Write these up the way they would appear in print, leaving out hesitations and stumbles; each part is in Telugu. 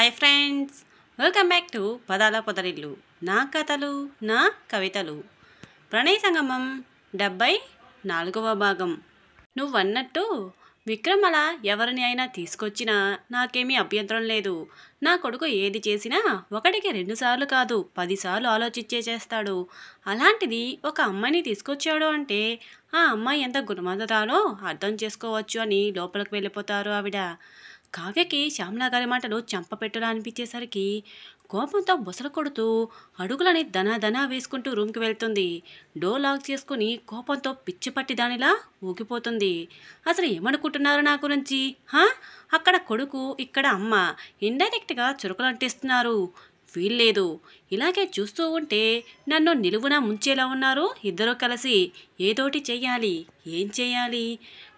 Hi friends, welcome back to పదాల పొదరిల్లు. నా కథలు, నా కవితలు. ప్రణయ సంగమం 74వ భాగం. నువ్వన్నట్టు విక్రమ్ అలా ఎవరిని అయినా తీసుకొచ్చినా నాకేమీ అభ్యంతరం లేదు. నా కొడుకు ఏది చేసినా ఒకటికి 2 సార్లు కాదు 10 సార్లు ఆలోచించే చేస్తాడు. అలాంటిది ఒక అమ్మాయిని తీసుకొచ్చాడు అంటే ఆ అమ్మాయి ఎంత గుణవంతురాలో అర్థం చేసుకోవచ్చు అని లోపలికి వెళ్ళిపోతారు ఆవిడ. కావ్యకి శ్యామలా గారి మాటలు చంపపెట్టులా అనిపించేసరికి కోపంతో బుసలు కొడుతూ అడుగులని దనా వేసుకుంటూ రూమ్కి వెళ్తుంది. డోర్ లాక్ చేసుకుని కోపంతో పిచ్చి పట్టి దానిలా ఊగిపోతుంది. అసలు ఏమనుకుంటున్నారు నా గురించి? అక్కడ కొడుకు, ఇక్కడ అమ్మ ఇండైరెక్ట్గా చురుకులు అంటిస్తున్నారు. వీల్లేదు. ఇలాగే చూస్తూ ఉంటే నన్ను నిలువున ముంచేలా ఉన్నారు ఇద్దరూ కలిసి. ఏదోటి చెయ్యాలి. ఏం చెయ్యాలి?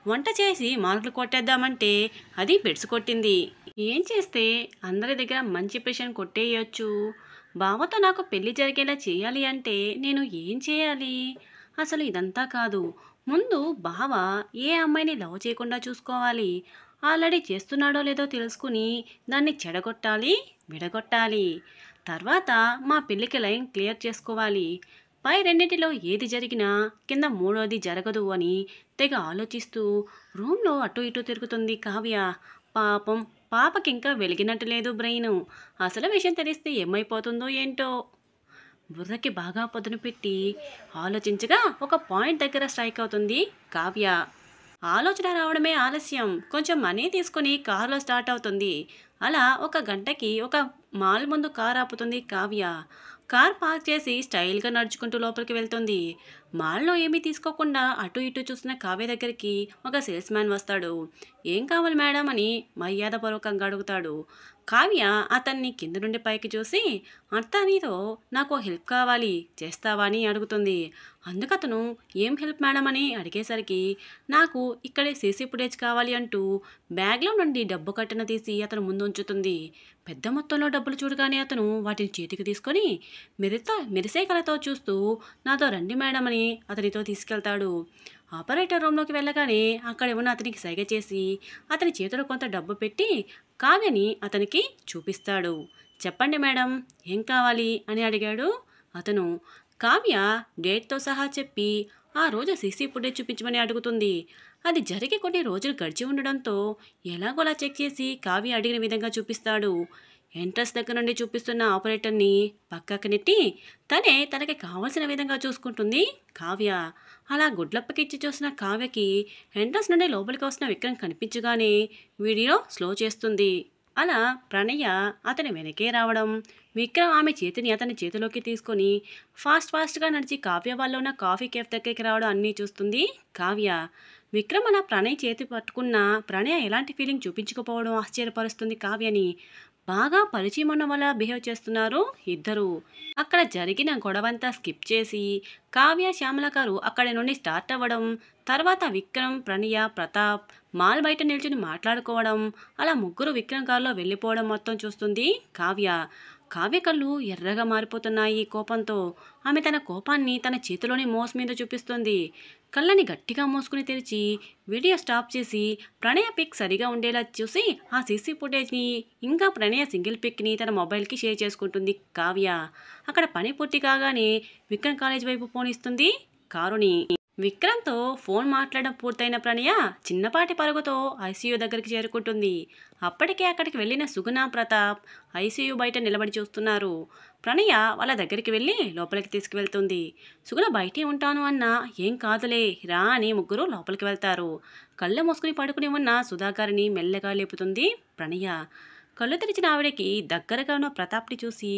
వంట చేసి మార్కులు కొట్టేద్దామంటే అది బెడ్స్ కొట్టింది. ఏం చేస్తే అందరి దగ్గర మంచి ఇంప్రెషన్ కొట్టేయచ్చు? బావతో నాకు పెళ్లి జరిగేలా చేయాలి అంటే నేను ఏం చేయాలి? అసలు ఇదంతా కాదు. ముందు బావ ఏ అమ్మాయిని లవ్ చేయకుండా చూసుకోవాలి. ఆల్రెడీ చేస్తున్నాడో లేదో తెలుసుకుని దాన్ని చెడగొట్టాలి, విడగొట్టాలి. తర్వాత మా పెళ్ళికి లైన్ క్లియర్ చేసుకోవాలి. పై రెండింటిలో ఏది జరిగినా కింద మూడోది జరగదు అని తెగ ఆలోచిస్తూ రూమ్లో అటు ఇటు తిరుగుతుంది కావ్య. పాపం, పాపకింకా వెలిగినట్టు లేదు బ్రెయిన్. అసలు విషయం తెలిస్తే ఏమైపోతుందో ఏంటో. బుర్రకి బాగా పొదును పెట్టి ఆలోచించగా ఒక పాయింట్ దగ్గర స్ట్రైక్ అవుతుంది కావ్య. ఆలోచన రావడమే ఆలస్యం. కొంచెం మనీ తీసుకుని కారులో స్టార్ట్ అవుతుంది. అలా ఒక గంటకి ఒక మాల్ ముందు కారు ఆపుతుంది కావ్య. కార్ పార్క్ చేసి స్టైల్గా నడుచుకుంటూ లోపలికి వెళ్తుంది. మాల్లో ఏమీ తీసుకోకుండా అటు ఇటు చూసిన కావ్య దగ్గరికి ఒక సేల్స్ మ్యాన్ వస్తాడు. ఏం కావాలి మేడం అని మర్యాదపూర్వకంగా అడుగుతాడు. కావ్య అతన్ని కింద నుండి పైకి చూసి, అతనితో నాకు హెల్ప్ కావాలి, చేస్తావా అని అడుగుతుంది. అందుకతను ఏం హెల్ప్ మేడం అని అడిగేసరికి నాకు ఇక్కడే సీసీ ఫుటేజ్ కావాలి అంటూ బ్యాగ్లో నుండి డబ్బు కట్టన తీసి అతను ముందు ఉంచుతుంది. పెద్ద మొత్తంలో డబ్బులు చూడగానే అతను వాటిని చేతికి తీసుకొని మెరిసే కళతో చూస్తూ నాతో రండి మేడం అని అతనితో తీసుకెళ్తాడు. ఆపరేటర్ రూమ్లోకి వెళ్ళగానే అక్కడ ఉన్న అతనికి సైగ చేసి అతని చేతిలో కొంత డబ్బు పెట్టి కావ్యని అతనికి చూపిస్తాడు. చెప్పండి మేడం, ఏం కావాలి అని అడిగాడు అతను. కావ్య డేట్తో సహా చెప్పి ఆ రోజు సీసీ ఫుటేజ్ చూపించమని అడుగుతుంది. అది జరిగి కొన్ని రోజులు గడిచి ఉండడంతో ఎలాగోలా చెక్ చేసి కావ్య అడిగిన విధంగా చూపిస్తాడు. ఎంట్రన్స్ దగ్గర నుండి చూపిస్తున్న ఆపరేటర్ని పక్కకి నెట్టి తనకి కావాల్సిన విధంగా చూసుకుంటుంది కావ్య. అలా గుడ్లప్పకిచ్చి చూసిన కావ్యకి ఎంట్రన్స్ నుండి లోపలికి వస్తున్న విక్రమ్ కనిపించగానే వీడియో స్లో చేస్తుంది. అలా ప్రణయ అతని వెనకే రావడం, విక్రమ్ ఆమె చేతిని అతని చేతిలోకి తీసుకొని ఫాస్ట్గా నడిచి కావ్య వాళ్ళు ఉన్న కాఫీ కేఫ్ దగ్గరికి రావడం అన్నీ చూస్తుంది కావ్య. విక్రమ్ అలా ప్రణయ్ చేతి పట్టుకున్న ప్రణయ ఎలాంటి ఫీలింగ్ చూపించకపోవడం ఆశ్చర్యపరుస్తుంది కావ్యని. బాగా పరిచయం ఉన్న వాళ్ళ బిహేవ్ చేస్తున్నారు ఇద్దరు. అక్కడ జరిగిన గొడవంతా స్కిప్ చేసి కావ్య, శ్యామల గారు అక్కడి నుండి స్టార్ట్ అవ్వడం, తర్వాత విక్రమ్, ప్రణయ, ప్రతాప్ మాల్ బయట నిల్చుని మాట్లాడుకోవడం, అలా ముగ్గురు విక్రమ్ కారులో వెళ్ళిపోవడం మొత్తం చూస్తుంది కావ్య. కావ్య కళ్ళు ఎర్రగా మారిపోతున్నాయి కోపంతో. ఆమె తన కోపాన్ని తన చేతిలోని మోస్ మీద చూపిస్తుంది. కళ్ళని గట్టిగా మూసుకుని తెరిచి వీడియో స్టాప్ చేసి ప్రణయ పిక్ సరిగా ఉండేలా చూసి ఆ సీసీ ఫుటేజ్ని ఇంకా ప్రణయ సింగిల్ పిక్ని తన మొబైల్కి షేర్ చేసుకుంటుంది కావ్య. అక్కడ పని పూర్తి కాగానే విక్రమ్ కాలేజ్ వైపు ఫోన్ ఇస్తుంది కారుని. విక్రమ్తో ఫోన్ మాట్లాడడం పూర్తయిన ప్రణయ చిన్నపాటి పరుగుతో ఐసీయూ దగ్గరికి చేరుకుంటుంది. అప్పటికే అక్కడికి వెళ్ళిన సుగుణ, ప్రతాప్ ఐసీయూ బయట నిలబడి చూస్తున్నారు. ప్రణయ వాళ్ళ దగ్గరికి వెళ్ళి లోపలికి తీసుకువెళ్తుంది. సుగుణ బయటే ఉంటాను అన్నా ఏం కాదులే రా అని ముగ్గురు లోపలికి వెళ్తారు. కళ్ళు మూసుకుని పడుకుని ఉన్న సుధాకర్ని మెల్లగా లేపుతుంది ప్రణయ. కళ్ళు తెరిచిన ఆవిడకి దగ్గరగా ఉన్న ప్రతాప్ని చూసి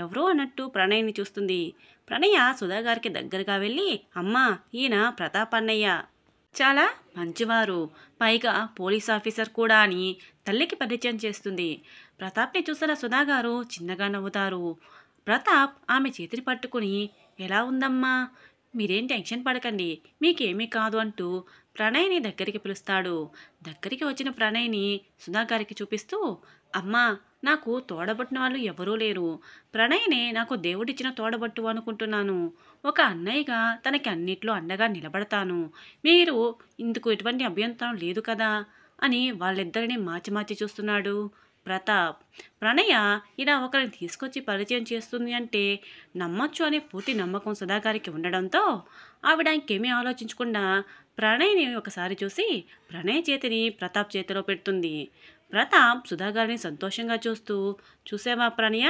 ఎవరో అన్నట్టు ప్రణయ్ని చూస్తుంది. ప్రణయ సుధాగారికి దగ్గరగా వెళ్ళి, అమ్మా, ఈయన ప్రతాప్ అన్నయ్య, చాలా మంచివారు, పైగా పోలీస్ ఆఫీసర్ కూడా అని తల్లికి పరిచయం చేస్తుంది. ప్రతాప్ని చూసిన సుధాగారు చిన్నగా నవ్వుతారు. ప్రతాప్ ఆమె చేతిని పట్టుకుని, ఎలా ఉందమ్మా, మీరేం టెన్షన్ పడకండి, మీకేమీ కాదు అంటూ ప్రణయ్ని దగ్గరికి పిలుస్తాడు. దగ్గరికి వచ్చిన ప్రణయ్ని సుధాగారికి చూపిస్తూ, అమ్మా, నాకు తోడబుట్టిన వాళ్ళు ఎవరూ లేరు. ప్రణయ్నే నాకు దేవుడిచ్చిన తోడబట్టు అనుకుంటున్నాను. ఒక అన్నయ్యగా తనకి అన్నిట్లో అండగా నిలబడతాను. మీరు ఇందుకు ఎటువంటి అభ్యంతరం లేదు కదా అని వాళ్ళిద్దరిని మార్చి చూస్తున్నాడు ప్రతాప్. ప్రణయ ఇలా ఒకరిని తీసుకొచ్చి పరిచయం చేస్తుంది అంటే నమ్మొచ్చు అనే పూర్తి నమ్మకం సుధాగారికి ఉండడంతో ఆవిడ ఇంకేమీ ఆలోచించకుండా ప్రణయ్ని ఒకసారి చూసి ప్రణయ్ చేతిని ప్రతాప్ చేతిలో పెడుతుంది. ప్రతాప్ సుధాగారిని సంతోషంగా చూస్తూ, చూసావా ప్రణయ,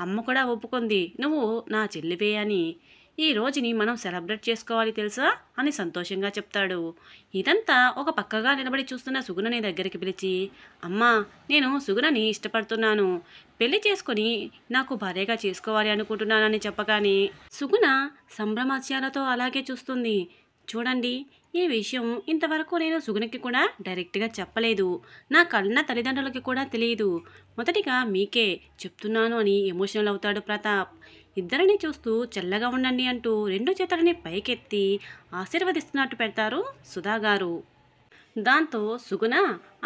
అమ్మ కూడా ఒప్పుకుంది నువ్వు నా చెల్లివే అని. ఈ రోజుని మనం సెలబ్రేట్ చేసుకోవాలి తెలుసా అని సంతోషంగా చెప్తాడు. ఇదంతా ఒక పక్కగా నిలబడి చూస్తున్న సుగుణని దగ్గరికి పిలిచి, అమ్మా, నేను సుగుణని ఇష్టపడుతున్నాను, పెళ్లి చేసుకొని నాకు భార్యగా చేసుకోవాలి అనుకుంటున్నానని చెప్పగానే సుగుణ సంభ్రమాస్యాలతో అలాగే చూస్తుంది. చూడండి, ఈ విషయం ఇంతవరకు నేను సుగుణకి కూడా డైరెక్ట్గా చెప్పలేదు, నా కన్న తల్లిదండ్రులకి కూడా తెలియదు, మొదటిగా మీకే చెప్తున్నాను అని ఎమోషనల్ అవుతాడు ప్రతాప్. ఇద్దరిని చూస్తూ చల్లగా ఉండండి అంటూ రెండు చేతులని పైకెత్తి ఆశీర్వదిస్తున్నట్టు పెడతారు సుధాగారు. దాంతో సుగుణ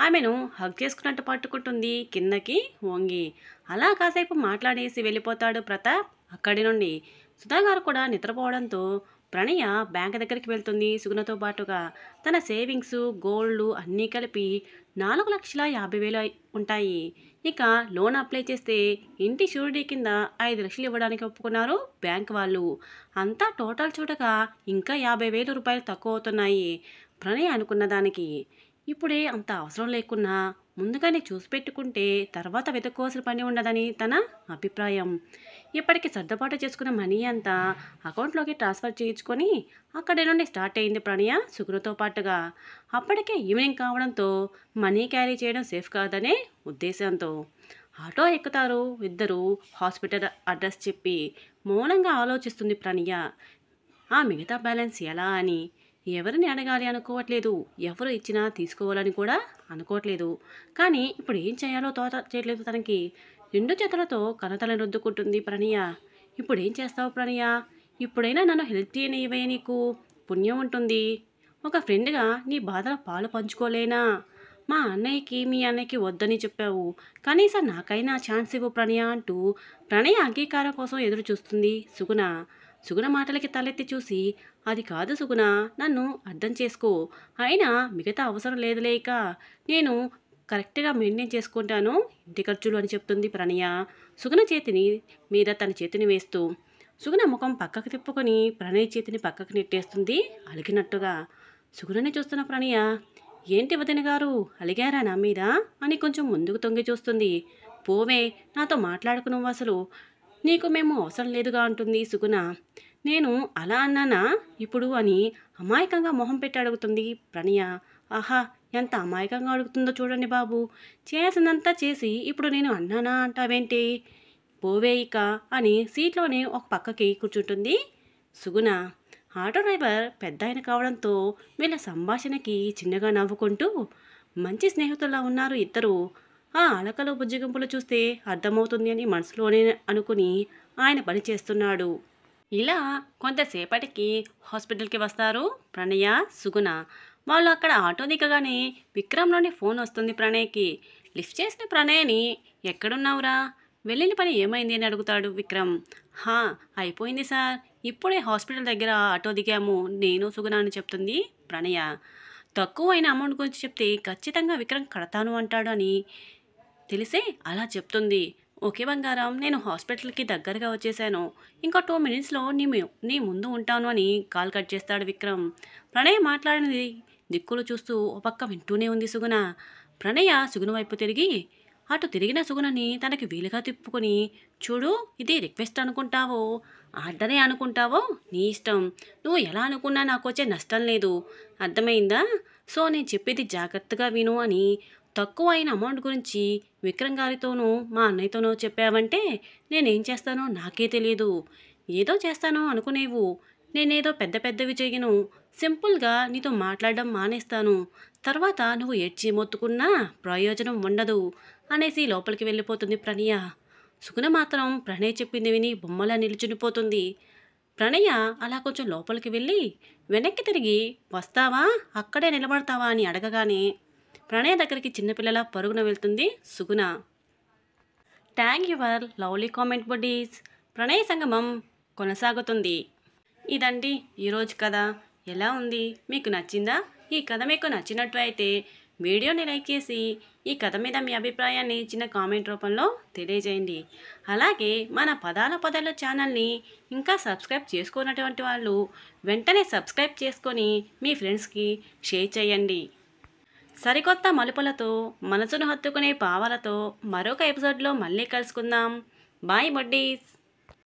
ఆమెను హగ్ చేసుకున్నట్టు పట్టుకుంటుంది కిందకి వంగి. అలా కాసేపు మాట్లాడేసి వెళ్ళిపోతాడు ప్రతాప్ అక్కడి నుండి. సుధాగారు కూడా నిద్రపోవడంతో ప్రణయ బ్యాంక్ దగ్గరికి వెళ్తుంది సుగుణతో పాటుగా. తన సేవింగ్స్, గోల్డ్ అన్నీ కలిపి 4,50,000 ఉంటాయి. ఇక లోన్ అప్లై చేస్తే ఇంటి షూరిటీ కింద 5 లక్షలు ఇవ్వడానికి ఒప్పుకున్నారు బ్యాంక్ వాళ్ళు. అంతా టోటల్ చూడగా ఇంకా 50,000 రూపాయలు తక్కువ అవుతున్నాయి ప్రణయ్ అనుకున్న దానికి. ఇప్పుడే అంత అవసరం లేకున్నా ముందుగానే చూసి పెట్టుకుంటే తర్వాత వెతుక్కోవాల్సిన పని ఉండదని తన అభిప్రాయం. ఇప్పటికి సర్దుబాటు చేసుకున్న మనీ అంతా అకౌంట్లోకి ట్రాన్స్ఫర్ చేయించుకొని అక్కడి నుండి స్టార్ట్ అయింది ప్రణయ సుగుణతో పాటుగా. అప్పటికే ఈవినింగ్ కావడంతో మనీ క్యారీ చేయడం సేఫ్ కాదనే ఉద్దేశంతో ఆటో ఎక్కుతారు ఇద్దరు. హాస్పిటల్ అడ్రస్ చెప్పి మౌనంగా ఆలోచిస్తుంది ప్రణయ. ఆ మిగతా బ్యాలెన్స్ ఎలా అని. ఎవరిని అడగాలి అనుకోవట్లేదు, ఎవరు ఇచ్చినా తీసుకోవాలని కూడా అనుకోవట్లేదు. కానీ ఇప్పుడు ఏం చేయాలో తోట చేయట్లేదు తనకి. రెండు చేతులతో కనతలను రుద్దుకుంటుంది ప్రణయ. ఇప్పుడు ఏం చేస్తావు ప్రణయ, ఇప్పుడైనా నన్ను హెల్ప్ చేయనివే, నీకు పుణ్యం ఉంటుంది. ఒక ఫ్రెండ్గా నీ బాధల పాలు పంచుకోలేనా? మా అన్నయ్యకి మీ అన్నయ్యకి వద్దని చెప్పావు, కనీసం నాకైనా ఛాన్స్ ఇవ్వు ప్రణయ అంటూ ప్రణయ అంగీకారం కోసం ఎదురు చూస్తుంది సుగుణ. సుగుణ మాటలకి తలెత్తి చూసి, అది కాదు సుగుణ, నన్ను అర్థం చేసుకో, అయినా మిగతా అవసరం లేదులేక నేను కరెక్ట్గా మెయింటైన్ చేసుకుంటాను ఇంటి ఖర్చులు అని చెప్తుంది ప్రణయ సుగుణ చేతిని మీద తన చేతిని వేస్తూ. సుగుణ ముఖం పక్కకు తిప్పుకొని ప్రణయ్ చేతిని పక్కకు నెట్టేస్తుంది అలిగినట్టుగా. సుగుణని చూస్తున్న ప్రణయ, ఏంటి వదిన గారు అలిగారా నా మీద అని కొంచెం ముందుకు తొంగి చూస్తుంది. పోవే, నాతో మాట్లాడుకు నువ్వు, అసలు నీకు మేము అవసరం లేదుగా అంటుంది సుగుణ. నేను అలా అన్నానా ఇప్పుడు అని అమాయకంగా మొహం పెట్టి అడుగుతుంది ప్రణయ. ఆహా, ఎంత అమాయకంగా అడుగుతుందో చూడండి బాబు, చేసిందంతా చేసి ఇప్పుడు నేను అన్నానా అంటావేంటి, పోవే ఇక అని సీట్లోనే ఒక పక్కకి కూర్చుంటుంది సుగుణ. ఆటో డ్రైవర్ పెద్ద ఆయన కావడంతో వీళ్ళ సంభాషణకి చిన్నగా నవ్వుకుంటూ, మంచి స్నేహితుల్లా ఉన్నారు ఇద్దరు, ఆ అలకలు బుజ్జిగింపులు చూస్తే అర్థమవుతుంది అని మనసులోనే అనుకుని ఆయన పని చేస్తున్నాడు. ఇలా కొంతసేపటికి హాస్పిటల్కి వస్తారు ప్రణయ సుగుణ. వాళ్ళు అక్కడ ఆటో దిగగానే విక్రమ్ నుండి ఫోన్ వస్తుంది ప్రణయ్కి. లిఫ్ట్ చేసిన ప్రణయ్ని, ఎక్కడున్నావురా, వెళ్ళిన పని ఏమైంది అని అడుగుతాడు విక్రమ్. హా, అయిపోయింది సార్, ఇప్పుడే హాస్పిటల్ దగ్గర ఆటో దిగాము నేను సుగుణ అని చెప్తుంది ప్రణయ. తక్కువ అయిన అమౌంట్ గురించి చెప్తే ఖచ్చితంగా విక్రమ్ కడతాను అంటాడు అని తెలిసే అలా చెప్తుంది. ఓకే బంగారం, నేను హాస్పిటల్కి దగ్గరగా వచ్చేసాను, ఇంకో 2 మినిట్స్లో నీ ముందు ఉంటాను అని కాల్ కట్ చేస్తాడు విక్రమ్. ప్రణయ్ మాట్లాడినది దిక్కులు చూస్తూ ఓ పక్క వింటూనే ఉంది సుగుణ. ప్రణయ సుగుణ వైపు తిరిగి, అటు తిరిగిన సుగుణని తనకి వీలుగా తిప్పుకొని, చూడు, ఇది రిక్వెస్ట్ అనుకుంటావో ఆర్డరే అనుకుంటావో నీ ఇష్టం, నువ్వు ఎలా అనుకున్నా నాకు వచ్చే నష్టం లేదు, అర్థమైందా? సో నేను చెప్పేది జాగ్రత్తగా విను అని, తక్కువ అయిన అమౌంట్ గురించి విక్రమ్ గారితోనూ మా అన్నయ్యతోనూ చెప్పావంటే నేనేం చేస్తానో నాకే తెలియదు. ఏదో చేస్తానో అనుకునేవు, నేనేదో పెద్ద పెద్దవి చేయను, సింపుల్గా నీతో మాట్లాడడం మానేస్తాను, తర్వాత నువ్వు ఏడ్చి మొత్తుకున్నా ప్రయోజనం ఉండదు అనేసి లోపలికి వెళ్ళిపోతుంది ప్రణయ. సుగుణ మాత్రం ప్రణయ్ చెప్పింది విని బొమ్మలా నిల్చునిపోతుంది. ప్రణయ అలా కొంచెం లోపలికి వెళ్ళి వెనక్కి తిరిగి, వస్తావా అక్కడే నిలబడతావా అని అడగగానే ప్రణయ్ దగ్గరికి చిన్నపిల్లల పరుగున వెళ్తుంది Suguna. Thank your lovely comment buddies. ప్రణయ సంగమం కొనసాగుతుంది. ఇదండి ఈరోజు కథ. ఎలా ఉంది, మీకు నచ్చిందా? ఈ కథ మీకు నచ్చినట్టు అయితే వీడియోని లైక్ చేసి ఈ కథ మీద మీ అభిప్రాయాన్ని చిన్న కామెంట్ రూపంలో తెలియజేయండి. అలాగే మన పదాల పదాలు ఛానల్ని ఇంకా సబ్స్క్రైబ్ చేసుకున్నటువంటి వాళ్ళు వెంటనే సబ్స్క్రైబ్ చేసుకొని మీ ఫ్రెండ్స్కి షేర్ చేయండి. సరికొత్త మలుపులతో మనసును హత్తుకునే భావాలతో మరొక ఎపిసోడ్లో మళ్ళీ కలుసుకుందాం. Bye buddies.